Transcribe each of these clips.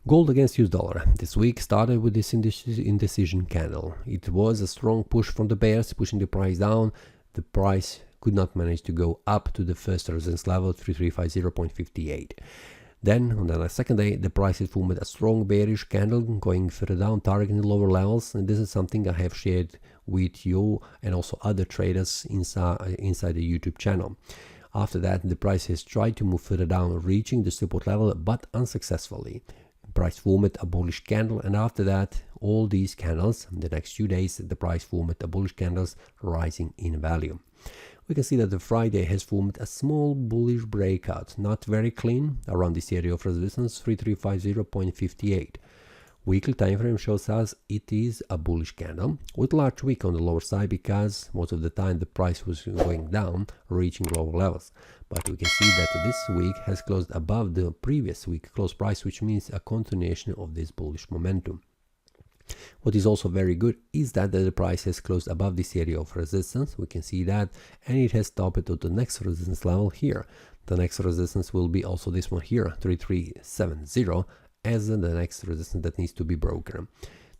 Gold against US dollar. This week started with this indecision candle. It was a strong push from the bears, pushing the price down. The price could not manage to go up to the first resistance level, 3350.58. Then, on the second day, the price has formed a strong bearish candle, going further down, targeting the lower levels. And this is something I have shared with you and also other traders inside the YouTube channel. After that, the price has tried to move further down, reaching the support level, but unsuccessfully. Price formed a bullish candle, and after that, all these candles, the next few days, the price formed a bullish candles, rising in value. We can see that the Friday has formed a small bullish breakout, not very clean, around this area of resistance, 3350.58. Weekly time frame shows us it is a bullish candle with large wick on the lower side, because most of the time the price was going down, reaching lower levels. But we can see that this week has closed above the previous week close price, which means a continuation of this bullish momentum. What is also very good is that the price has closed above this area of resistance. We can see that, and it has stopped at the next resistance level here. The next resistance will be also this one here, 3370, as the next resistance that needs to be broken.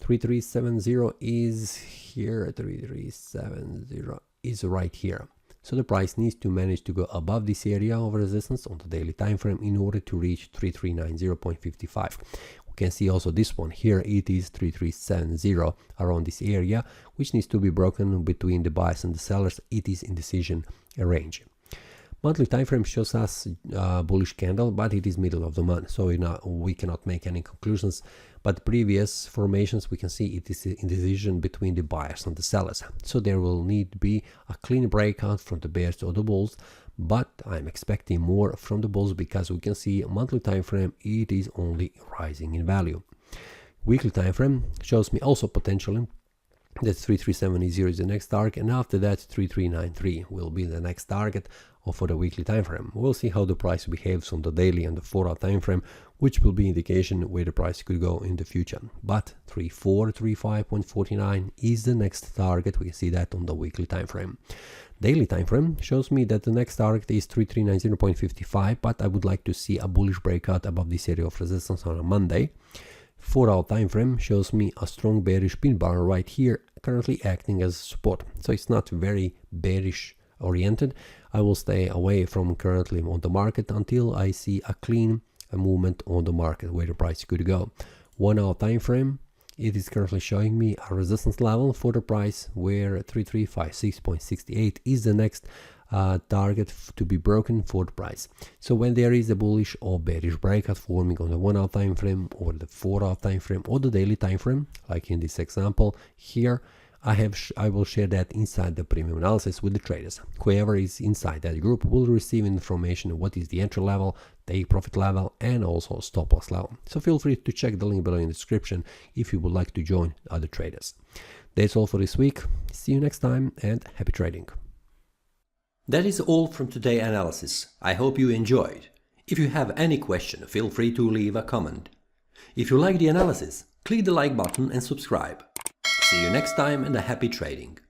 3370 is here, 3370 is right here. So the price needs to manage to go above this area of resistance on the daily time frame in order to reach 3390.55. We can see also this one here, it is 3370 around this area, which needs to be broken between the buyers and the sellers. It is indecision range. Monthly time frame shows us a bullish candle, but it is middle of the month, so we cannot make any conclusions. But previous formations, we can see it is indecision between the buyers and the sellers. So there will need to be a clean breakout from the bears or the bulls, but I'm expecting more from the bulls, because we can see monthly time frame, it is only rising in value. Weekly time frame shows me also potentially that 3370 is the next target, and after that 3393 will be the next target for the weekly time frame. We'll see how the price behaves on the daily and the 4-hour time frame, which will be indication where the price could go in the future. But 3435.49 is the next target. We see that on the weekly time frame. Daily time frame shows me that the next target is 3390.55, but I would like to see a bullish breakout above this area of resistance on a Monday. 4-hour time frame shows me a strong bearish pin bar right here, currently acting as support. So it's not very bearish oriented. I will stay away from currently on the market until I see a clean movement on the market where the price could go. 1-hour time frame, it is currently showing me a resistance level for the price where 3356.68 is the next target to be broken for the price. So when there is a bullish or bearish breakout forming on the 1-hour time frame or the 4-hour time frame or the daily time frame, like in this example here, I will share that inside the premium analysis with the traders. Whoever is inside that group will receive information of what is the entry level, take profit level, and also stop loss level. So feel free to check the link below in the description if you would like to join other traders. That's all for this week. See you next time, and happy trading. That is all from today's analysis. I hope you enjoyed. If you have any question, feel free to leave a comment. If you like the analysis, click the like button and subscribe. See you next time, and a happy trading.